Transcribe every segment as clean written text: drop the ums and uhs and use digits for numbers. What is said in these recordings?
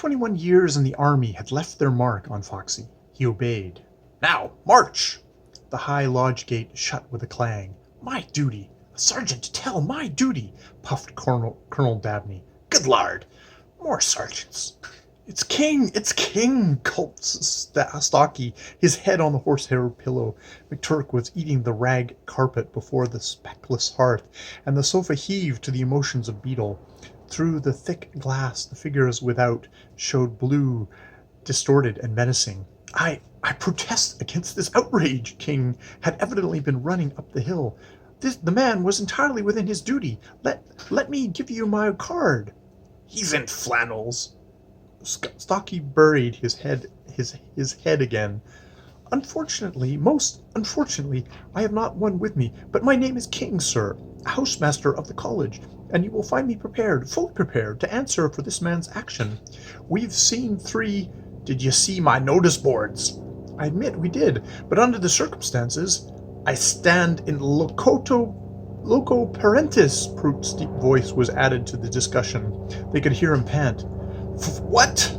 21 years in the army had left their mark on Foxy. He obeyed. "Now, march!" The high lodge gate shut with a clang. "My duty! A sergeant to tell my duty!" puffed Colonel Dabney. "Good Lord! More sergeants!" "It's King! It's King!" gulped Stlky, his head on the horsehair pillow. McTurk was eating the rag carpet before the speckless hearth, and the sofa heaved to the emotions of Beetle. Through the thick glass the figures without showed blue, distorted and menacing. I protest against this outrage." King had evidently been running up the hill. The man was entirely within his duty. Let me give you my card." "He's in flannels." Stlky buried his head again. "Unfortunately, most unfortunately, I have not one with me, but my name is King, sir, housemaster of the college, and you will find me prepared, fully prepared, to answer for this man's action. We've seen 3—" "Did you see my notice boards?" "I admit we did, but under the circumstances—" "I stand in loco parentis." Prout's deep voice was added to the discussion. They could hear him pant. "What?"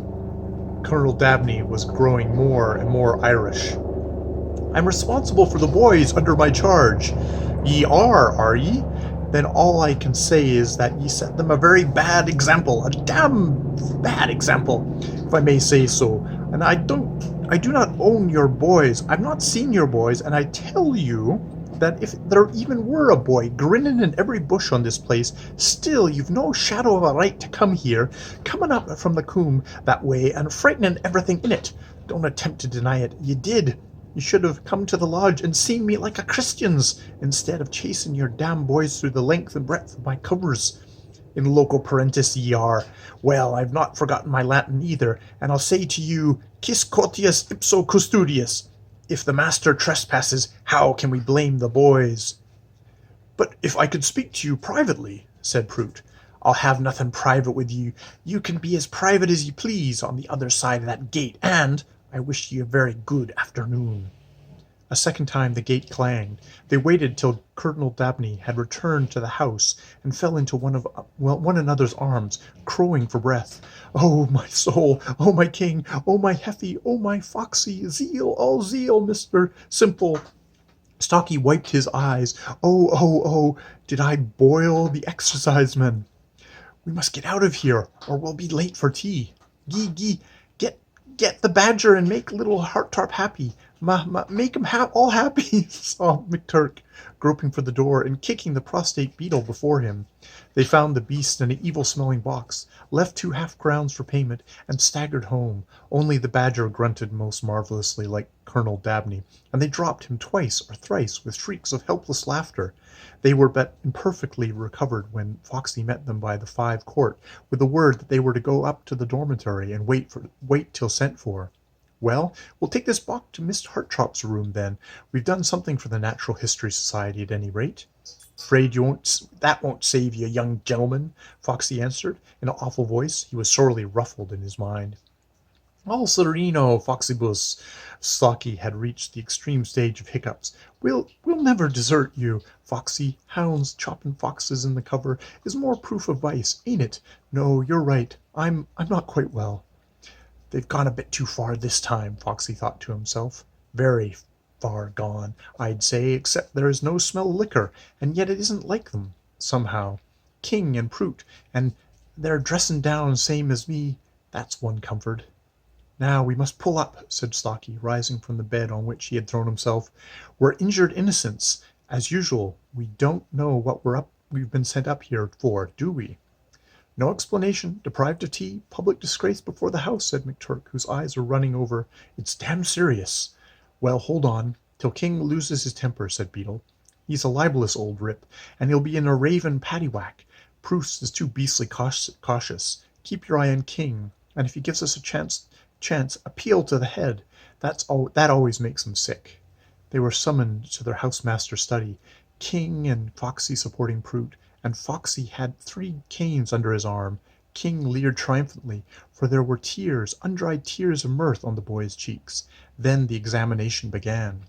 Colonel Dabney was growing more and more Irish. "I'm responsible for the boys under my charge." "Ye are ye? Then all I can say is that ye set them a very bad example, a damn bad example, if I may say so. And I do not own your boys. I've not seen your boys, and I tell you that if there even were a boy grinning in every bush on this place, still you've no shadow of a right to come here, coming up from the coombe that way and frightening everything in it. Don't attempt to deny it. You did. You should have come to the lodge and seen me like a Christian's, instead of chasing your damn boys through the length and breadth of my covers. In loco parentis ye are. Well, I've not forgotten my Latin either, and I'll say to you, quis quotius ipso custodius. If the master trespasses, how can we blame the boys?" "But if I could speak to you privately," said Prout. "I'll have nothing private with you. You can be as private as you please on the other side of that gate, and I wish you a very good afternoon." A second time the gate clanged. They waited till Colonel Dabney had returned to the house and fell into one another's arms, crowing for breath. "Oh, my soul! Oh, my king! Oh, my Heffy! Oh, my Foxy! Zeal, all zeal, Mr. Simple!" Stlky wiped his eyes. "Oh, oh, oh! Did I boil the exercisemen? We must get out of here, or we'll be late for tea. Gee, get the badger and make little Harttarp happy. Make 'em all happy," sobbed McTurk, groping for the door and kicking the prostrate Beetle before him. They found the beast in an evil-smelling box, left 2 half-crowns for payment, and staggered home. Only the badger grunted most marvelously like Colonel Dabney, and they dropped him twice or thrice with shrieks of helpless laughter. They were but imperfectly recovered when Foxy met them by the 5 court, with the word that they were to go up to the dormitory and wait till sent for. "Well, we'll take this box to Miss Hartrop's room, then. We've done something for the Natural History Society at any rate." "Afraid that won't save you, young gentleman," Foxy answered, in an awful voice. He was sorely ruffled in his mind. "All sereno, Foxybus." Stlky had reached the extreme stage of hiccups. We'll never desert you, Foxy. Hounds chopping foxes in the cover is more proof of vice, ain't it? No, you're right. I'm not quite well." "They've gone a bit too far this time," Foxy thought to himself. "Very far gone, I'd say, except there is no smell of liquor, and yet it isn't like them, somehow. King and Prout, and they're dressing down same as me. That's one comfort." "Now we must pull up," said Stlky, rising from the bed on which he had thrown himself. "We're injured innocents, as usual. We don't know what we've been sent up here for, do we?" "No explanation, deprived of tea, public disgrace before the house," said McTurk, whose eyes were running over. "It's damn serious." "Well, hold on, till King loses his temper," said Beetle. "He's a libelous old rip, and he'll be in a raving paddywhack. Proust is too beastly cautious. Keep your eye on King, and if he gives us a chance, appeal to the head. That always makes him sick." They were summoned to their housemaster's study, King and Foxy supporting Prout, and Foxy had 3 canes under his arm. King leered triumphantly, for there were tears, undried tears of mirth on the boy's cheeks. Then the examination began.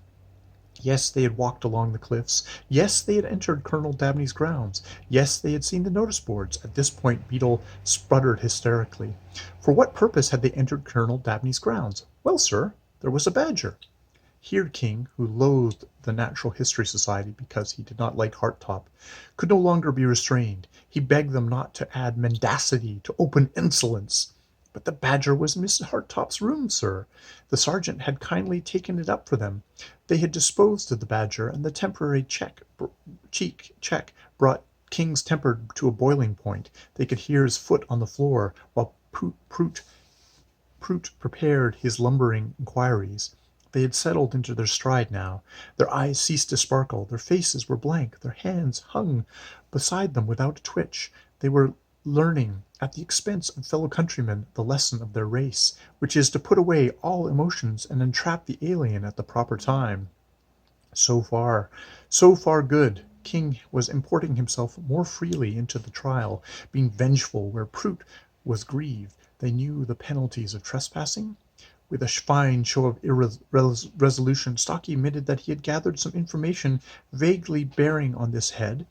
Yes, they had walked along the cliffs. Yes, they had entered Colonel Dabney's grounds. Yes, they had seen the notice boards. At this point Beetle sputtered hysterically. For what purpose had they entered Colonel Dabney's grounds? Well, sir, there was a badger. Here King, who loathed the Natural History Society because he did not like Hartop, could no longer be restrained. He begged them not to add mendacity to open insolence. But the badger was in Mrs. Hartop's room, sir. The sergeant had kindly taken it up for them. They had disposed of the badger, and the temporary check brought King's temper to a boiling point. They could hear his foot on the floor, while Prout prepared his lumbering inquiries. They had settled into their stride now. Their eyes ceased to sparkle. Their faces were blank. Their hands hung beside them without a twitch. They were learning, at the expense of fellow countrymen, the lesson of their race, which is to put away all emotions and entrap the alien at the proper time. So far good. King was importing himself more freely into the trial, being vengeful where Prout was grieved. They knew the penalties of trespassing. With a fine show of irresolution, Stlky admitted that he had gathered some information vaguely bearing on this head,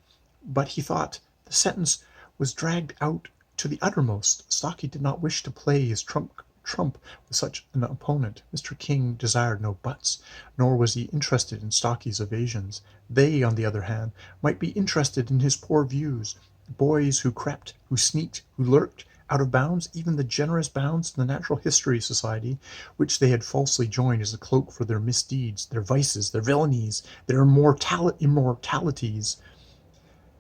but he thought the sentence was dragged out to the uttermost. Stlky did not wish to play his trump with such an opponent. Mr. King desired no buts, nor was he interested in Stlky's evasions. They, on the other hand, might be interested in his poor views. Boys who crept, who sneaked, who lurked, out of bounds, even the generous bounds of the Natural History Society, which they had falsely joined as a cloak for their misdeeds, their vices, their villainies, their immortalities.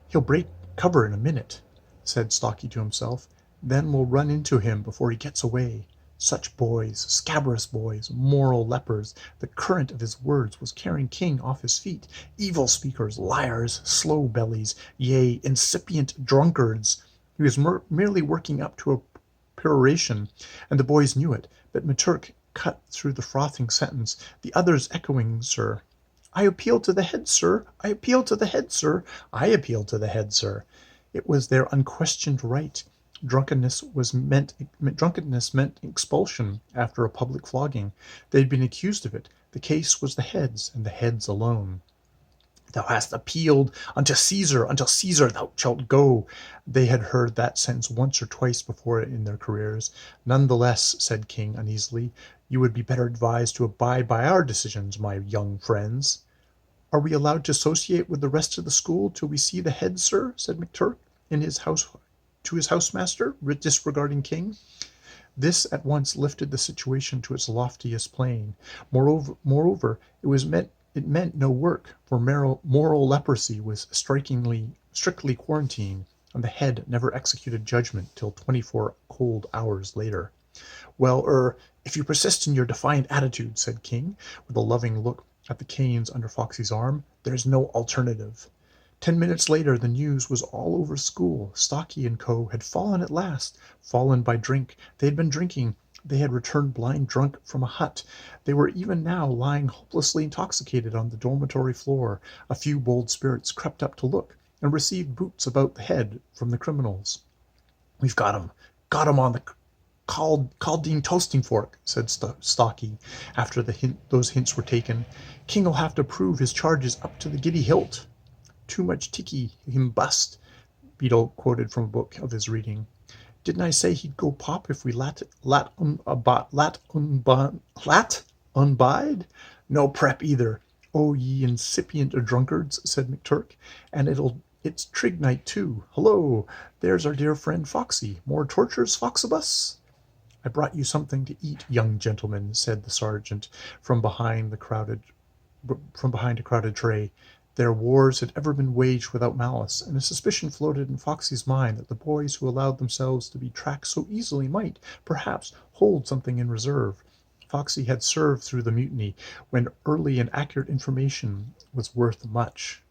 He'll break cover in a minute, said Stlky to himself. Then we'll run into him before he gets away. Such boys, scabrous boys, moral lepers. The current of his words was carrying King off his feet. Evil speakers, liars, slow bellies, yea, incipient drunkards. He was merely working up to a peroration, and the boys knew it, but McTurk cut through the frothing sentence, the others echoing, sir. I appeal to the head, sir. I appeal to the head, sir. I appeal to the head, sir. It was their unquestioned right. Drunkenness meant expulsion after a public flogging. They had been accused of it. The case was the head's, and the head's alone. Thou hast appealed unto Caesar thou shalt go. They had heard that sentence once or twice before in their careers. None the less, said King uneasily, you would be better advised to abide by our decisions, my young friends. Are we allowed to associate with the rest of the school till we see the head, sir? Said McTurk to his housemaster, disregarding King. This at once lifted the situation to its loftiest plane. Moreover, it meant no work, for moral leprosy was strictly quarantined, and the head never executed judgment till 24 cold hours later. Well, if you persist in your defiant attitude, said King, with a loving look at the canes under Foxy's arm, there's no alternative. 10 minutes later the news was all over school. Stlky and Co. had fallen at last, fallen by drink. They had been drinking. They had returned blind drunk from a hut. They were even now lying hopelessly intoxicated on the dormitory floor. A few bold spirits crept up to look, and received boots about the head from the criminals. We've got him on the Caldine toasting fork, said Stlky, after those hints were taken. King'll have to prove his charges up to the giddy hilt. Too much ticky, him bust, Beetle quoted from a book of his reading. Didn't I say he'd go pop if we lat unbide? No prep either. Oh, ye incipient drunkards, said McTurk, and it's trig night too. Hullo, there's our dear friend Foxy. More tortures, Foxibus? I brought you something to eat, young gentlemen, said the sergeant from behind a crowded tray. Their wars had ever been waged without malice, and a suspicion floated in Foxy's mind that the boys who allowed themselves to be tracked so easily might, perhaps, hold something in reserve. Foxy had served through the mutiny, when early and accurate information was worth much.